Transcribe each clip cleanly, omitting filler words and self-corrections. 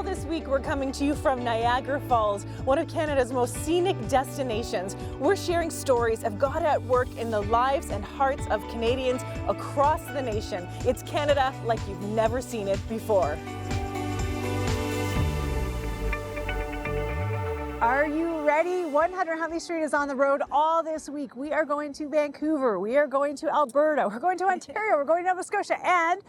this week we're coming to you from Niagara Falls, one of Canada's most scenic destinations. We're sharing stories of God at work in the lives and hearts of Canadians across the nation. It's Canada like you've never seen it before. Are you ready? 100 Huntley Street is on the road all this week. We are going to Vancouver, we are going to Alberta, we're going to Ontario, we're going to Nova Scotia, and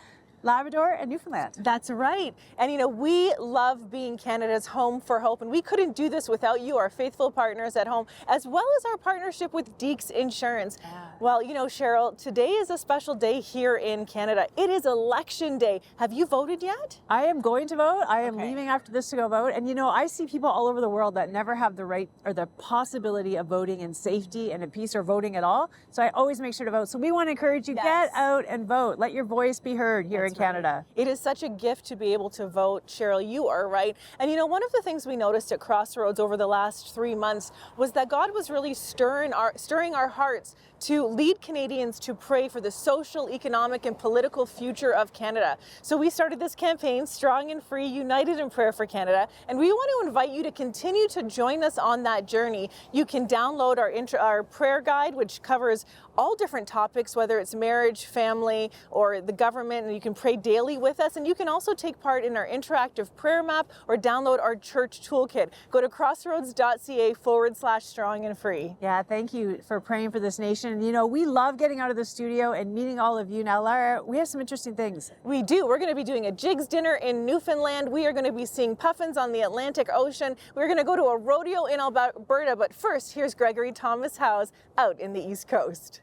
Labrador and Newfoundland. That's right. And you know, we love being Canada's home for hope, and we couldn't do this without you, our faithful partners at home, as well as our partnership with Deeks Insurance. Well, you know, Cheryl, today is a special day here in Canada. It is election day. Have you voted yet? I am going to vote. I am leaving after this to go vote. And you know, I see people all over the world that never have the right or the possibility of voting in safety and in peace or voting at all. So I always make sure to vote. So we want to encourage you, get out and vote. Let your voice be heard here in Canada. It is such a gift to be able to vote, Cheryl. You are right. And you know, one of the things we noticed at Crossroads over the last 3 months was that God was really stirring our hearts to lead Canadians to pray for the social, economic, and political future of Canada. So we started this campaign, Strong and Free, United in Prayer for Canada, and we want to invite you to continue to join us on that journey. You can download our prayer guide, which covers all different topics, whether it's marriage, family, or the government, and you can pray daily with us. And you can also take part in our interactive prayer map or download our church toolkit. Go to crossroads.ca/strong and free. Yeah, thank you for praying for this nation. You know, we love getting out of the studio and meeting all of you. Now, Lara, we have some interesting things. We do. We're going to be doing a jigs dinner in Newfoundland. We are going to be seeing puffins on the Atlantic Ocean. We're going to go to a rodeo in Alberta. But first, here's Gregory Thomas Howes out in the East Coast.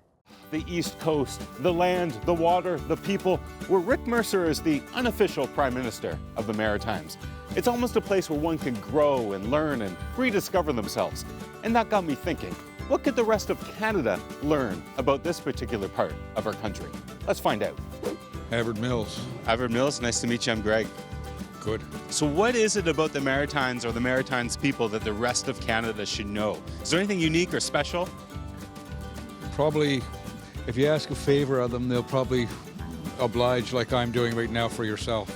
The East Coast, the land, the water, the people, where Rick Mercer is the unofficial Prime Minister of the Maritimes. It's almost a place where one can grow and learn and rediscover themselves. And that got me thinking, what could the rest of Canada learn about this particular part of our country? Let's find out. Everett Mills. Everett Mills, nice to meet you. I'm Greg. Good. So what is it about the Maritimes or the Maritimes people that the rest of Canada should know? Is there anything unique or special? Probably, if you ask a favor of them, they'll probably oblige like I'm doing right now for yourself.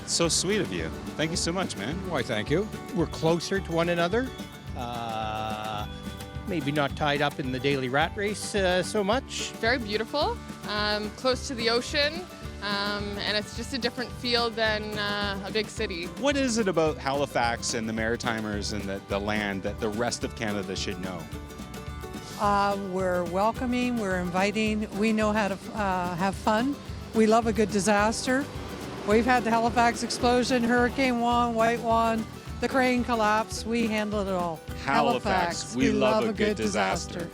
So sweet of you. Thank you so much, man. Why, thank you. We're closer to one another. Maybe not tied up in the daily rat race so much. Very beautiful, close to the ocean, and it's just a different feel than a big city. What is it about Halifax and the Maritimers and the land that the rest of Canada should know? We're welcoming, we're inviting, we know how to have fun. We love a good disaster. We've had the Halifax explosion, Hurricane Juan, White Juan, the crane collapse, we handled it all. Halifax, we love a good disaster.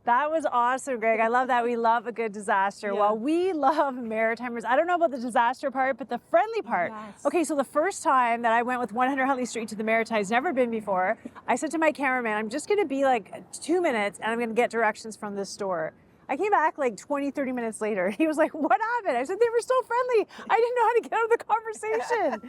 That was awesome, Greg. I love that. We love a good disaster. Yeah. Well, we love Maritimers. I don't know about the disaster part, but the friendly part. Yes. Okay, so the first time that I went with 100 Huntley Street to the Maritimes, never been before, I said to my cameraman, I'm just going to be like 2 minutes and I'm going to get directions from this store. I came back like 20, 30 minutes later. He was like, what happened? I said, they were so friendly. I didn't know how to get out of the conversation.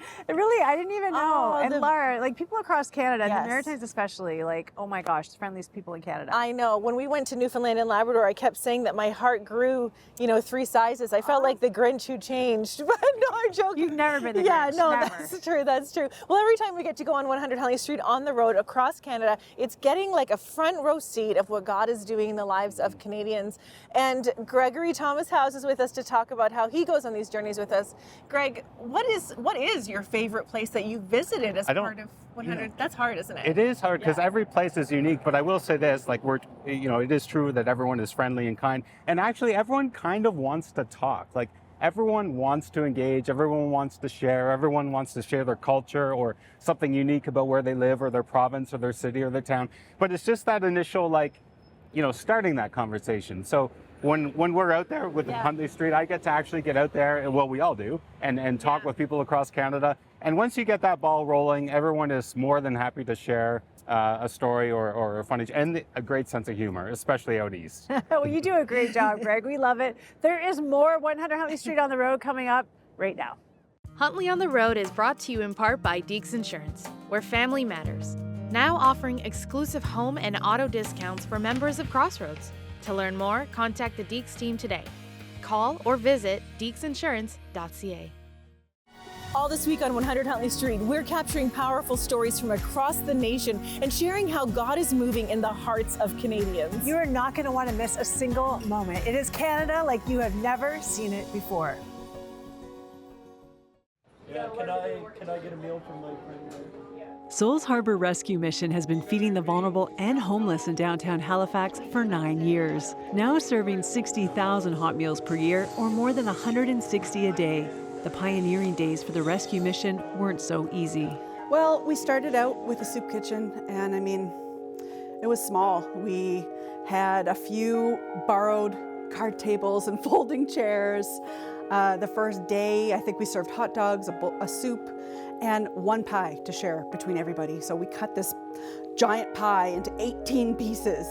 I didn't even know. And Lara, like people across Canada, the Maritimes especially, like, oh my gosh, the friendliest people in Canada. I know. When we went to Newfoundland and Labrador, I kept saying that my heart grew, 3 sizes. I felt like the Grinch who changed. But no, I'm joking. You've never been the Yeah, Grinch, no, never. that's true. That's true. Well, every time we get to go on 100 Huntley Street on the road across Canada, it's getting like a front row seat of what God is doing in the lives of Canadians. And Gregory Thomas Howes is with us to talk about how he goes on these journeys with us. Greg, what is your favorite place that you visited as part of 100? That's hard, isn't it? It is hard because every place is unique, but I will say this, like it is true that everyone is friendly and kind, and actually everyone kind of wants to talk. Like everyone wants to engage, everyone wants to share, everyone wants to share their culture or something unique about where they live or their province or their city or their town. But it's just that initial starting that conversation. So when we're out there with Huntley Street, I get to actually get out there, and well, we all do, and talk with people across Canada. And once you get that ball rolling, everyone is more than happy to share a story or a funny, and a great sense of humor, especially out east. Well, you do a great job, Greg. We love it. There is more 100 Huntley Street on the road coming up right now. Huntley on the Road is brought to you in part by Deeks Insurance, where family matters. Now offering exclusive home and auto discounts for members of Crossroads. To learn more, contact the Deeks team today. Call or visit deeksinsurance.ca. All this week on 100 Huntley Street, we're capturing powerful stories from across the nation and sharing how God is moving in the hearts of Canadians. You are not going to want to miss a single moment. It is Canada like you have never seen it before. Yeah, can I get a meal from my friend? Souls Harbor Rescue Mission has been feeding the vulnerable and homeless in downtown Halifax for 9 years, now serving 60,000 hot meals per year, or more than 160 a day. The pioneering days for the rescue mission weren't so easy. Well, we started out with a soup kitchen, and I mean, it was small. We had a few borrowed card tables and folding chairs. The first day, I think we served hot dogs, a soup, and one pie to share between everybody. So we cut this giant pie into 18 pieces.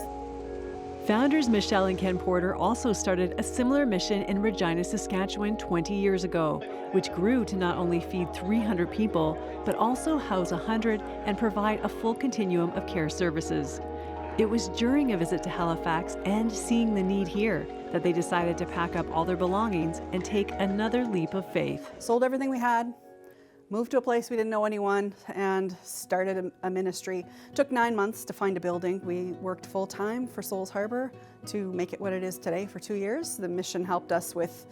Founders Michelle and Ken Porter also started a similar mission in Regina, Saskatchewan 20 years ago, which grew to not only feed 300 people, but also house 100 and provide a full continuum of care services. It was during a visit to Halifax and seeing the need here that they decided to pack up all their belongings and take another leap of faith. Sold everything we had, moved to a place we didn't know anyone, and started a ministry. Took 9 months to find a building. We worked full time for Souls Harbor to make it what it is today for 2 years. The mission helped us with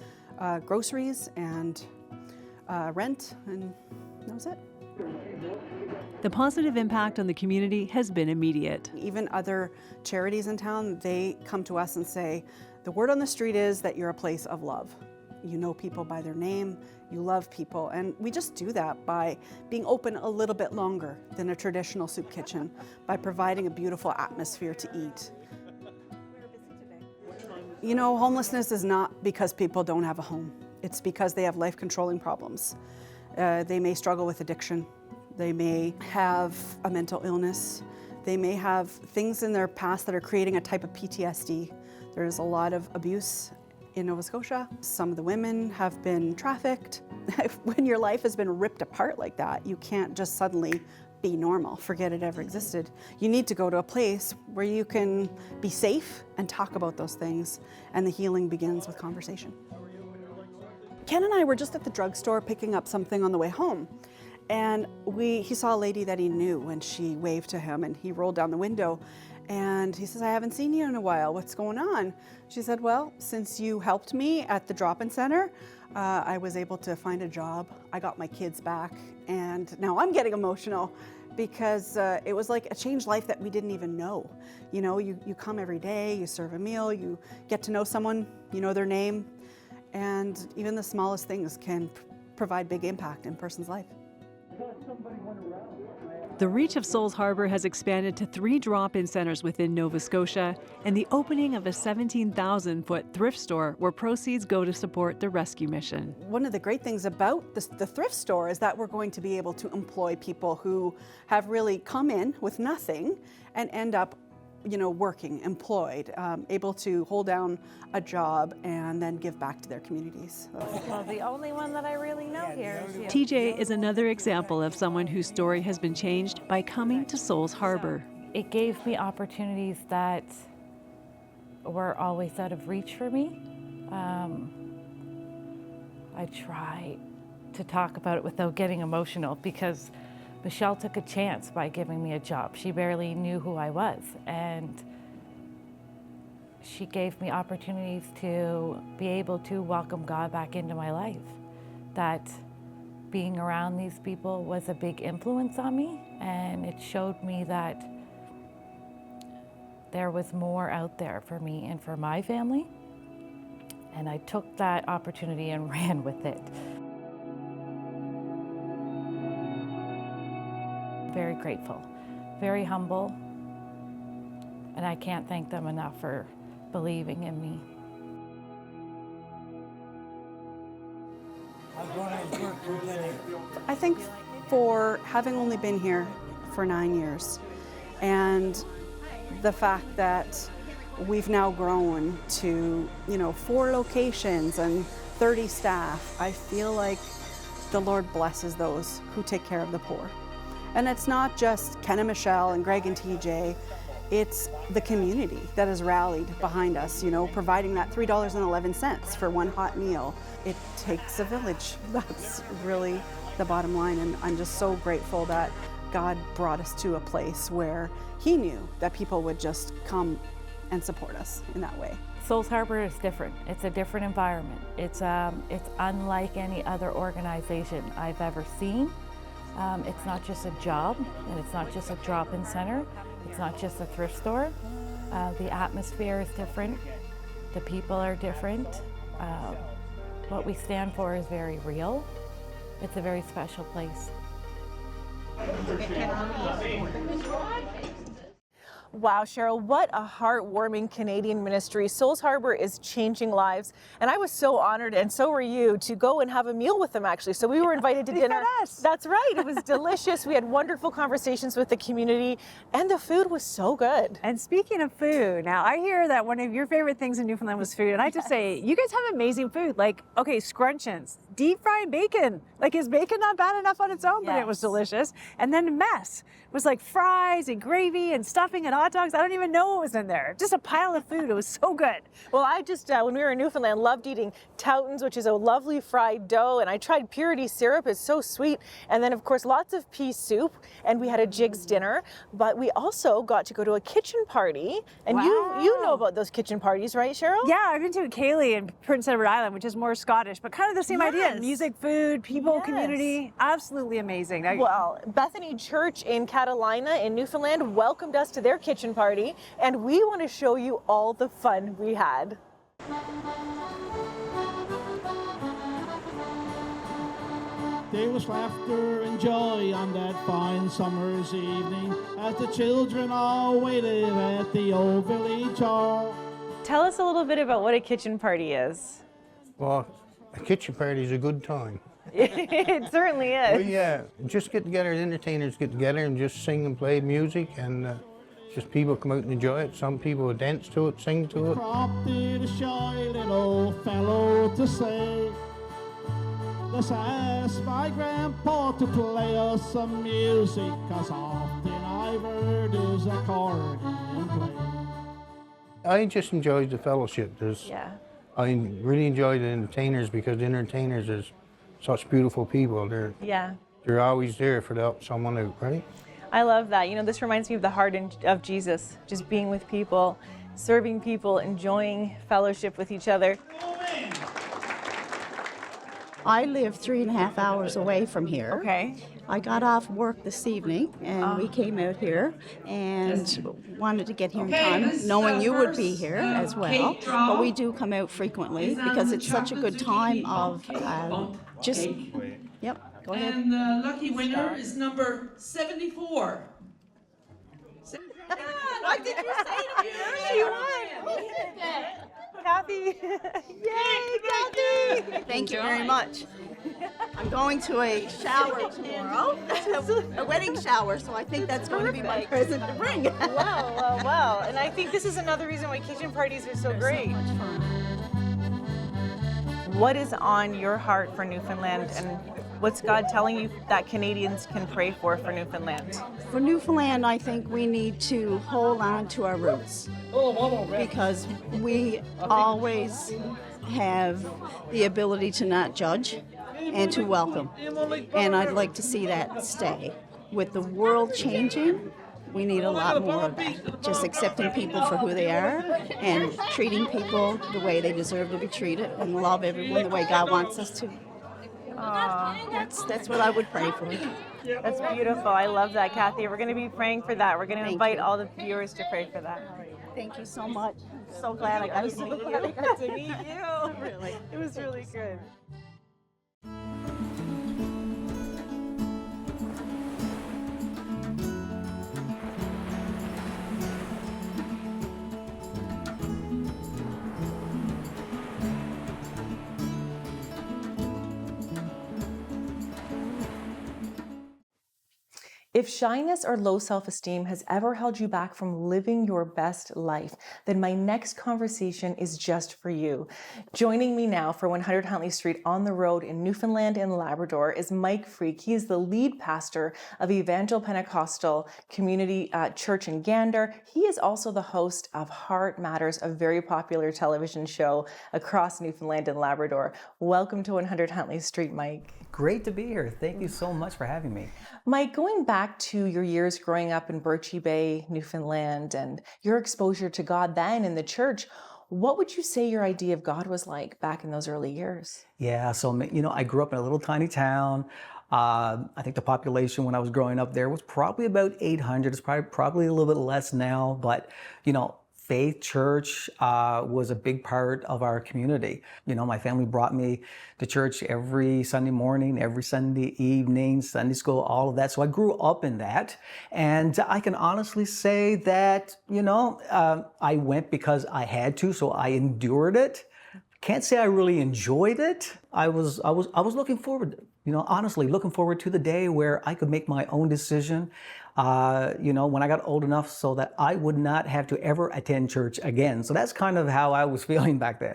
groceries and rent, and that was it. The positive impact on the community has been immediate. Even other charities in town, they come to us and say, the word on the street is that you're a place of love. You know people by their name, you love people, and we just do that by being open a little bit longer than a traditional soup kitchen, by providing a beautiful atmosphere to eat. You know, homelessness is not because people don't have a home. It's because they have life-controlling problems. They may struggle with addiction. They may have a mental illness. They may have things in their past that are creating a type of PTSD. There's a lot of abuse in Nova Scotia. Some of the women have been trafficked. When your life has been ripped apart like that, you can't just suddenly be normal, forget it ever existed. You need to go to a place where you can be safe and talk about those things, and the healing begins with conversation. Ken and I were just at the drugstore picking up something on the way home, and he saw a lady that he knew, and she waved to him, and he rolled down the window, and he says, I haven't seen you in a while, what's going on? She said, well, since you helped me at the drop-in center, I was able to find a job, I got my kids back, and now I'm getting emotional because it was like a changed life that we didn't even know. You know, you come every day, you serve a meal, you get to know someone, you know their name, and even the smallest things can provide big impact in a person's life. The reach of Souls Harbor has expanded to 3 drop-in centers within Nova Scotia and the opening of a 17,000-foot thrift store where proceeds go to support the rescue mission. One of the great things about the thrift store is that we're going to be able to employ people who have really come in with nothing and end up, you know, working, employed, able to hold down a job and then give back to their communities. Well, the only one that I really know here is you. TJ is another example of someone whose story has been changed by coming to Souls Harbor. It gave me opportunities that were always out of reach for me. I try to talk about it without getting emotional because Michelle took a chance by giving me a job. She barely knew who I was, and she gave me opportunities to be able to welcome God back into my life. That being around these people was a big influence on me, and it showed me that there was more out there for me and for my family, and I took that opportunity and ran with it. Very grateful, very humble, and I can't thank them enough for believing in me. I think for having only been here for 9 years and the fact that we've now grown to, 4 locations and 30 staff, I feel like the Lord blesses those who take care of the poor. And it's not just Ken and Michelle and Greg and TJ, it's the community that has rallied behind us, providing that $3.11 for one hot meal. It takes a village. That's really the bottom line. And I'm just so grateful that God brought us to a place where He knew that people would just come and support us in that way. Souls Harbor is different. It's a different environment. It's unlike any other organization I've ever seen. It's not just a job, and it's not just a drop-in center. It's not just a thrift store. The atmosphere is different. The people are different. What we stand for is very real. It's a very special place. Wow, Cheryl, what a heartwarming Canadian ministry. Souls Harbor is changing lives. And I was so honored, and so were you, to go and have a meal with them, actually. So we were invited to dinner. That's right. It was delicious. We had wonderful conversations with the community, and the food was so good. And speaking of food, now I hear that one of your favorite things in Newfoundland was food. And I have to say, you guys have amazing food. Like, okay, scrunchions, deep fried bacon. Like, is bacon not bad enough on its own? But it was delicious. And then mess was like fries and gravy and stuffing and hot dogs. I don't even know what was in there. Just a pile of food. It was so good. Well, I just, when we were in Newfoundland, loved eating Toutons, which is a lovely fried dough. And I tried purity syrup. It's so sweet. And then, of course, lots of pea soup. And we had a jigs dinner. But we also got to go to a kitchen party. And you know about those kitchen parties, right, Cheryl? Yeah, I've been to a Cayley in Prince Edward Island, which is more Scottish, but kind of the same idea. Music, food, people, community. Absolutely amazing. Well, Bethany Church in Catalina in Newfoundland welcomed us to their kitchen party, and we want to show you all the fun we had. There was laughter and joy on that fine summer's evening as the children all waited at the old village hall. Tell us a little bit about what a kitchen party is. Well, a kitchen party is a good time. It certainly is. We just get together, the entertainers get together and just sing and play music, and just people come out and enjoy it. Some people dance to it, sing to it. Prompted a shy little fellow to say, let's ask my grandpa to play us some music, 'cause often I've heard his accordion play. I just enjoyed the fellowship. I really enjoy the entertainers, because the entertainers is such beautiful people. They're always there to help someone out, right? I love that. You know, this reminds me of the heart of Jesus, just being with people, serving people, enjoying fellowship with each other. I live 3.5 hours away from here. Okay. I got off work this evening and we came out here and wanted to get here in time, knowing you would be here as well. But we do come out frequently because it's such a good time of just, yep, go ahead. And the lucky winner is number 74. What did you say to me? She won. Kathy. Yay, Kathy. Thank you very much. I'm going to a shower tomorrow, a wedding shower, so I think that's going to be my present to bring. Wow. And I think this is another reason why kitchen parties are so great. So much fun. What is on your heart for Newfoundland, and what's God telling you that Canadians can pray for Newfoundland? For Newfoundland, I think we need to hold on to our roots, because we always have the ability to not judge and to welcome. And I'd like to see that stay. With the world changing, we need a lot more of that. Just accepting people for who they are and treating people the way they deserve to be treated, and love everyone the way God wants us to. That's what I would pray for. That's beautiful. I love that, Kathy. We're going to be praying for that. We're going to invite all the viewers to pray for that. Thank you so much. I'm so glad I got to meet you. I got to meet you. Really, it was really good. If shyness or low self-esteem has ever held you back from living your best life, then my next conversation is just for you. Joining me now for 100 Huntley Street on the road in Newfoundland and Labrador is Mike Freak. He is the lead pastor of Evangel Pentecostal Community Church in Gander. He is also the host of Heart Matters, a very popular television show across Newfoundland and Labrador. Welcome to 100 Huntley Street, Mike. Great to be here. Thank you so much for having me. Mike, going back to your years growing up in Birchie Bay, Newfoundland, and your exposure to God then in the church, what would you say your idea of God was like back in those early years? Yeah, so, I grew up in a little tiny town. I think the population when I was growing up there was probably about 800. It's probably a little bit less now, but, faith, church was a big part of our community. My family brought me to church every Sunday morning, every Sunday evening, Sunday school, all of that. So I grew up in that. And I can honestly say that, I went because I had to, so I endured it. Can't say I really enjoyed it. I was looking forward, honestly looking forward to the day where I could make my own decision. When I got old enough so that I would not have to ever attend church again. So that's kind of how I was feeling back then.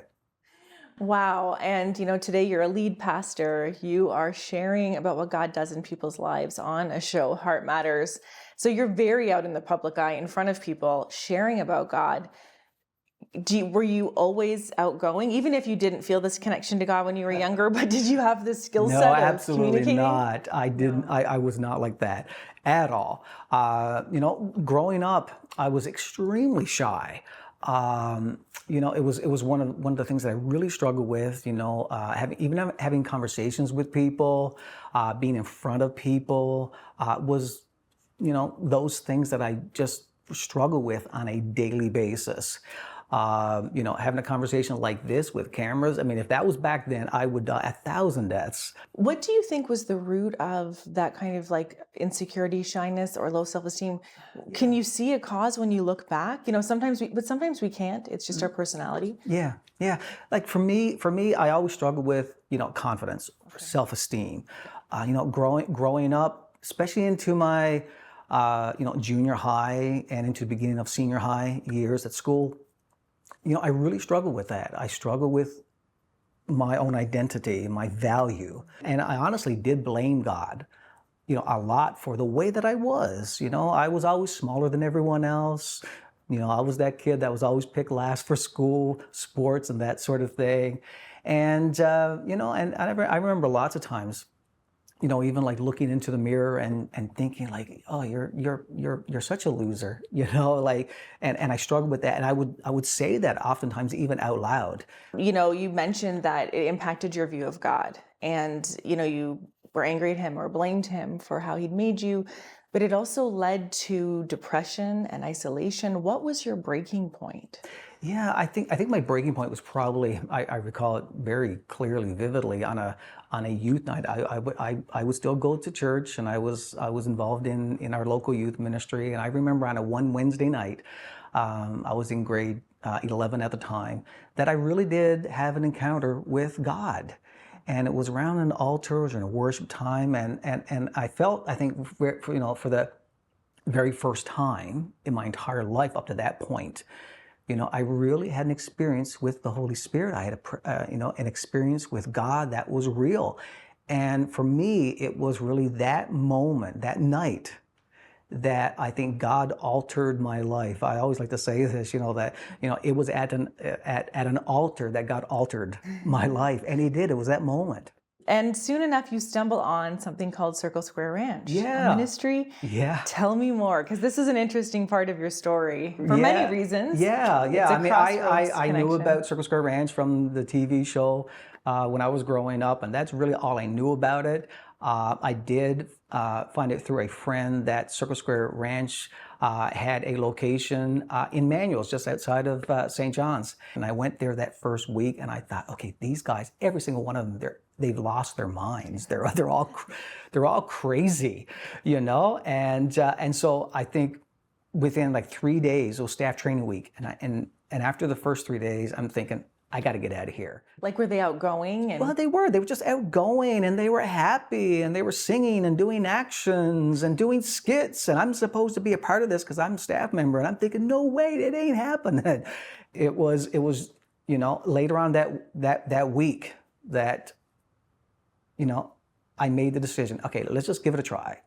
Wow. And, today you're a lead pastor. You are sharing about what God does in people's lives on a show, Heart Matters. So you're very out in the public eye in front of people sharing about God. Were you always outgoing, even if you didn't feel this connection to God when you were younger, but did you have this skill set of communicating? No, absolutely not. I didn't. I was not like that at all. Growing up, I was extremely shy. It was one of the things that I really struggled with, having conversations with people, being in front of people, was, those things that I just struggle with on a daily basis. Having a conversation like this with cameras, if that was back then, I would die 1,000 deaths. What do you think was the root of that kind of like insecurity, shyness, or low self-esteem? Yeah. Can you see a cause when you look back? Sometimes we can't. It's just our personality. Yeah. Like for me, I always struggled with, confidence, self-esteem. Growing up, especially into my, junior high and into the beginning of senior high years at school, I really struggled with that. I struggled with my own identity, my value. And I honestly did blame God, a lot for the way that I was. I was always smaller than everyone else. I was that kid that was always picked last for school, sports, and that sort of thing. And, and I remember lots of times, even like looking into the mirror and thinking like, oh, you're such a loser, and I struggled with that. And I would say that oftentimes even out loud. You mentioned that it impacted your view of God, and, you were angry at him or blamed him for how he'd made you, but it also led to depression and isolation. What was your breaking point? Yeah, I think my breaking point was probably, I recall it very clearly, vividly, on a youth night. I would still go to church, and I was involved in our local youth ministry. And I remember on one Wednesday night, I was in grade 11 at the time, that I really did have an encounter with God. And it was around an altar, it was in a worship time, and I felt, I think, for the very first time in my entire life up to that point, I really had an experience with the Holy Spirit. I had an experience with God that was real. And for me, it was really that moment, that night, that I think God altered my life. I always like to say this, that, it was at an altar that God altered my life. And he did. It was that moment. And soon enough, you stumble on something called Circle Square Ranch, a ministry. Yeah. Tell me more, because this is an interesting part of your story for many reasons. Yeah. I knew about Circle Square Ranch from the TV show when I was growing up, and that's really all I knew about it. I did find it through a friend that Circle Square Ranch had a location in Manuels, just outside of St. John's. And I went there that first week, and I thought, okay, these guys, every single one of them, they've lost their minds. They're all crazy, And so I think within like 3 days, it was staff training week, and after the first 3 days, I'm thinking, I got to get out of here. Like, were they outgoing? And... Well, they were just outgoing, and they were happy, and they were singing and doing actions and doing skits. And I'm supposed to be a part of this because I'm a staff member. And I'm thinking, no way, it ain't happening. It was, you know, later on that week that, you know, I made the decision, okay, let's just give it a try.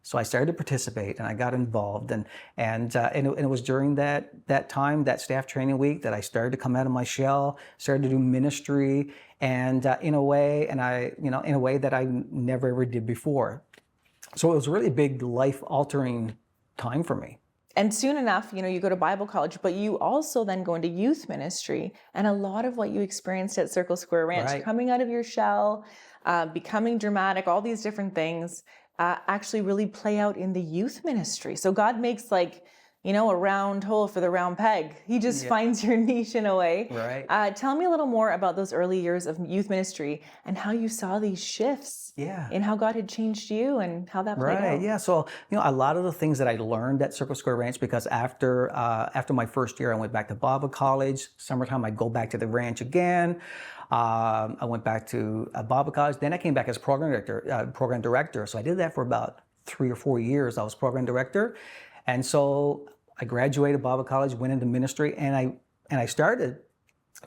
So I started to participate, and I got involved, and it was during that time, that staff training week, that I started to come out of my shell, started to do ministry, and in a way that I never ever did before. So it was really a big life-altering time for me. And soon enough, you know, you go to Bible college, but you also then go into youth ministry, and a lot of what you experienced at Circle Square Ranch, Right. coming out of your shell, becoming dramatic, all these different things. Actually really play out in the youth ministry. So God makes, like, you know, a round hole for the round peg. He just finds your niche in a way. Right. Tell me a little more about those early years of youth ministry and how you saw these shifts in how God had changed you and how that played out. Right, yeah. So, you know, a lot of the things that I learned at Circle Square Ranch, because after my first year, I went back to Bible college. Summertime, I'd go back to the ranch again. I went back to Bible college. Then I came back as program director. So I did that for about 3 or 4 years. I was program director. And so I graduated Bible college, went into ministry, and I started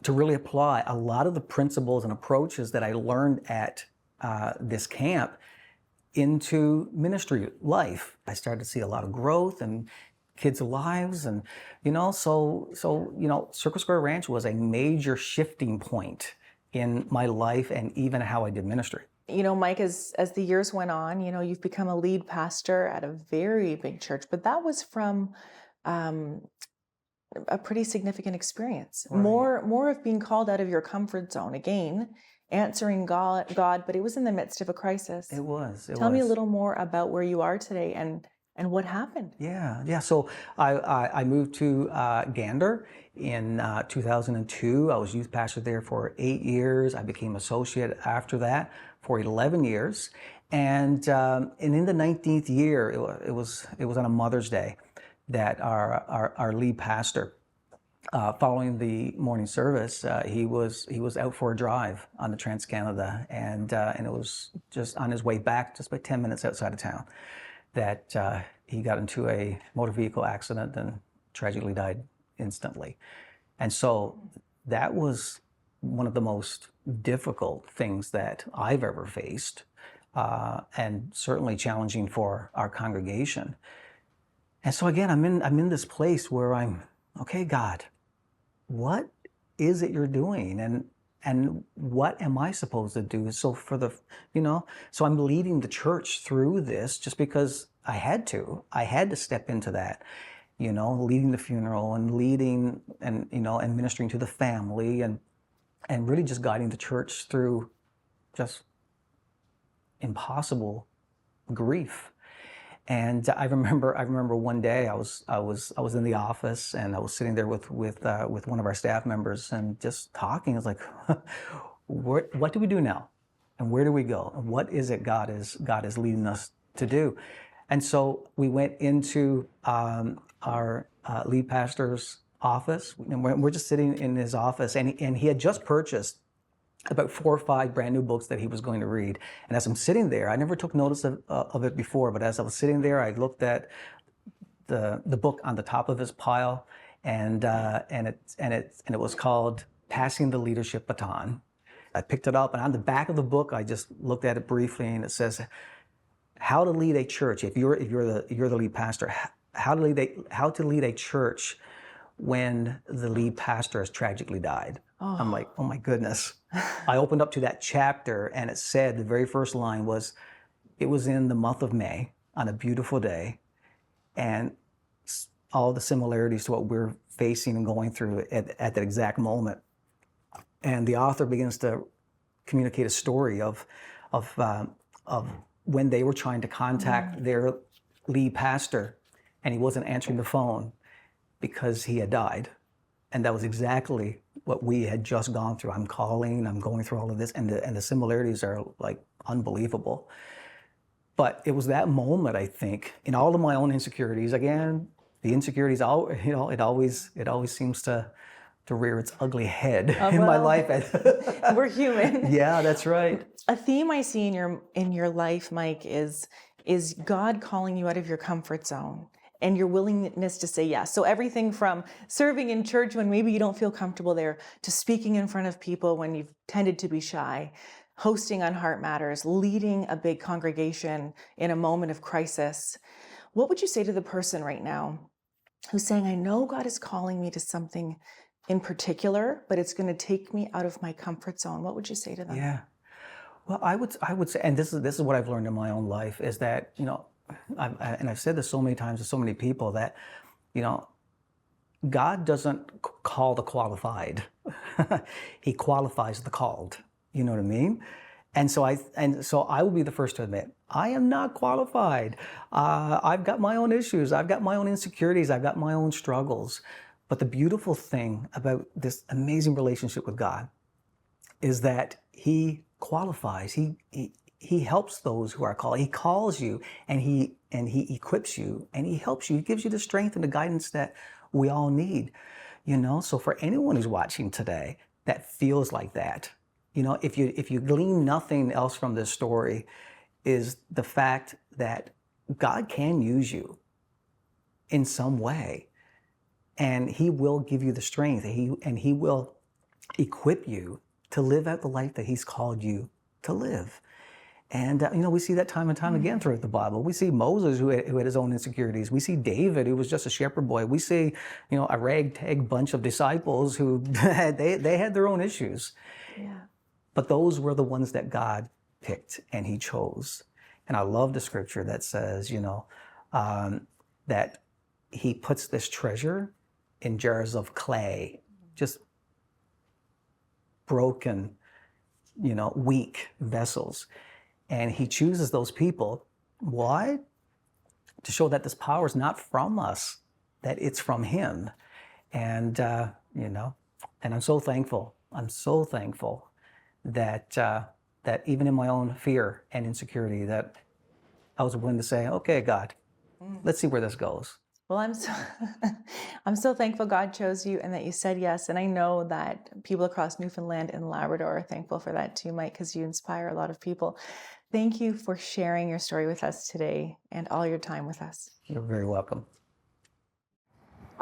to really apply a lot of the principles and approaches that I learned at this camp into ministry life. I started to see a lot of growth and kids' lives, and you know, so you know, Circle Square Ranch was a major shifting point in my life and even how I did ministry. You know, Mike, as the years went on, you know, you've become a lead pastor at a very big church, but that was from a pretty significant experience. Right. More of being called out of your comfort zone, again, answering God, but it was in the midst of a crisis. It was. Tell me a little more about where you are today and what happened. Yeah. So I moved to Gander in 2002. I was youth pastor there for 8 years. I became associate after that for 11 years. And in the 19th year, it was on a Mother's Day that our lead pastor, following the morning service, he was out for a drive on the Trans-Canada, and it was just on his way back, just about 10 minutes outside of town, that he got into a motor vehicle accident and tragically died instantly. And so that was one of the most difficult things that I've ever faced, and certainly challenging for our congregation. And so again, I'm in this place where I'm, okay, God, what is it you're doing? And what am I supposed to do? So so I'm leading the church through this just because I had to step into that, you know, leading the funeral and leading and ministering to the family and really just guiding the church through just impossible grief. And I remember one day I was in the office, and I was sitting there with one of our staff members and just talking. I was like, what do we do now? And where do we go? And what is it God is leading us to do? And so we went into our lead pastor's office, and we're just sitting in his office, and he had just purchased about 4 or 5 brand new books that he was going to read. And as I'm sitting there, I never took notice of it before, but as I was sitting there, I looked at the book on the top of his pile, and it was called Passing the Leadership Baton. I picked it up, and on the back of the book, I just looked at it briefly, and it says, how to lead a church. If you're the lead pastor, how to lead a church when the lead pastor has tragically died. Oh. I'm like, oh my goodness. I opened up to that chapter, and it said, the very first line was, it was in the month of May on a beautiful day, and all the similarities to what we're facing and going through at that exact moment. And the author begins to communicate a story of when they were trying to contact their lead pastor, and he wasn't answering the phone because he had died. And that was exactly what we had just gone through. I'm calling, I'm going through all of this, and the similarities are like unbelievable. But it was that moment, I think, in all of my own insecurities. Again, the insecurities, it always seems to to rear its ugly head in my life. We're human. Yeah, that's right. A theme I see in your life, Mike, is God calling you out of your comfort zone and your willingness to say yes. So everything from serving in church when maybe you don't feel comfortable there, to speaking in front of people when you've tended to be shy, hosting on Heart Matters, leading a big congregation in a moment of crisis. What would you say to the person right now who's saying, I know God is calling me to something in particular, but it's going to take me out of my comfort zone? What would you say to them? Yeah. Well, I would say, and this is what I've learned in my own life, is that, I've said this so many times to so many people, that, God doesn't call the qualified. He qualifies the called. You know what I mean? And so I will be the first to admit, I am not qualified. I've got my own issues. I've got my own insecurities. I've got my own struggles. But the beautiful thing about this amazing relationship with God is that He qualifies. He helps those who are called. He calls you, and he equips you, and He helps you. He gives you the strength and the guidance that we all need. So for anyone who's watching today that feels like that, if you glean nothing else from this story, is the fact that God can use you in some way, and He will give you the strength, and He will equip you to live out the life that He's called you to live. And we see that time and time again throughout the Bible. We see Moses who had his own insecurities. We see David, who was just a shepherd boy. We see a ragtag bunch of disciples who they had their own issues. Yeah. But those were the ones that God picked and He chose. And I love the scripture that says, that He puts this treasure in jars of clay, just broken, weak vessels. And He chooses those people. Why? To show that this power is not from us, that it's from Him. And, and I'm so thankful. I'm so thankful that that even in my own fear and insecurity, that I was willing to say, okay, God, let's see where this goes. Well, I'm so thankful God chose you and that you said yes. And I know that people across Newfoundland and Labrador are thankful for that too, Mike, because you inspire a lot of people. Thank you for sharing your story with us today and all your time with us. You're very welcome.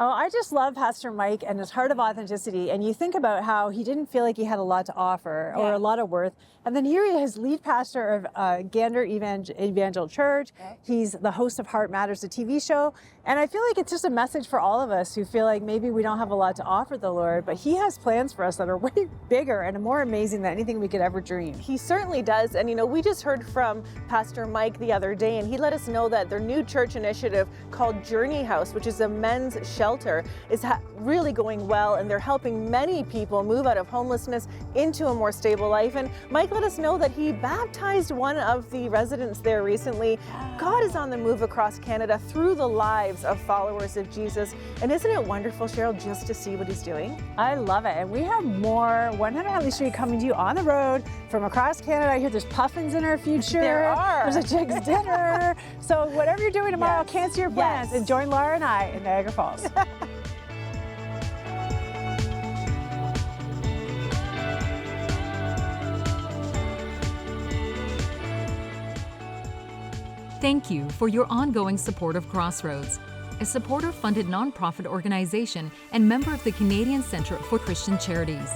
Oh, I just love Pastor Mike and his heart of authenticity. And you think about how he didn't feel like he had a lot to offer or a lot of worth. And then here he is, lead pastor of Gander Evangel Church. He's the host of Heart Matters, the TV show. And I feel like it's just a message for all of us who feel like maybe we don't have a lot to offer the Lord, but He has plans for us that are way bigger and more amazing than anything we could ever dream. He certainly does. And we just heard from Pastor Mike the other day, and he let us know that their new church initiative called Journey House, which is a men's shelter, is really going well, and they're helping many people move out of homelessness into a more stable life. And Mike let us know that he baptized one of the residents there recently. God is on the move across Canada through the lives of followers of Jesus. And isn't it wonderful, Cheryl, just to see what He's doing? I love it. And we have more 100 Huntley Street coming to you on the road from across Canada. I hear there's puffins in our future. There are. There's a Jig's dinner. So whatever you're doing tomorrow, cancel your plans and join Laura and I in Niagara Falls. Thank you for your ongoing support of Crossroads, a supporter-funded nonprofit organization and member of the Canadian Centre for Christian Charities.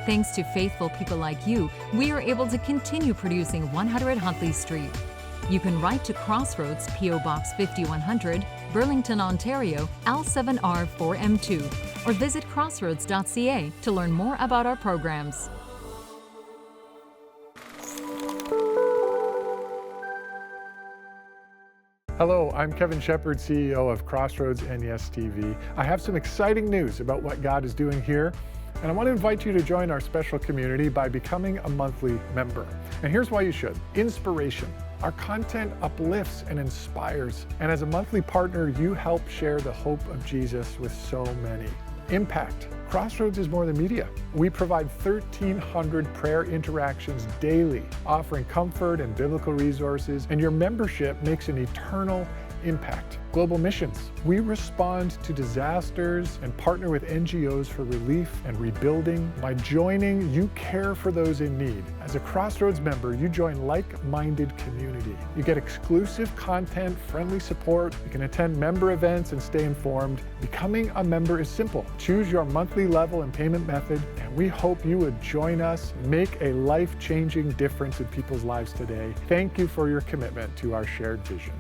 Thanks to faithful people like you, we are able to continue producing 100 Huntley Street. You can write to Crossroads, P.O. Box 5100, Burlington, Ontario, L7R4M2, or visit crossroads.ca to learn more about our programs. Hello, I'm Kevin Shepard, CEO of Crossroads and Yes TV. I have some exciting news about what God is doing here, and I want to invite you to join our special community by becoming a monthly member. And here's why you should. Inspiration. Our content uplifts and inspires, and as a monthly partner, you help share the hope of Jesus with so many. Impact. Crossroads is more than media. We provide 1,300 prayer interactions daily, offering comfort and biblical resources, and your membership makes an eternal impact. Global missions. We respond to disasters and partner with NGOs for relief and rebuilding. By joining, you care for those in need. As a Crossroads member, you join like-minded community. You get exclusive content, friendly support. You can attend member events and stay informed. Becoming a member is simple. Choose your monthly level and payment method, and we hope you would join us, make a life-changing difference in people's lives today. Thank you for your commitment to our shared vision.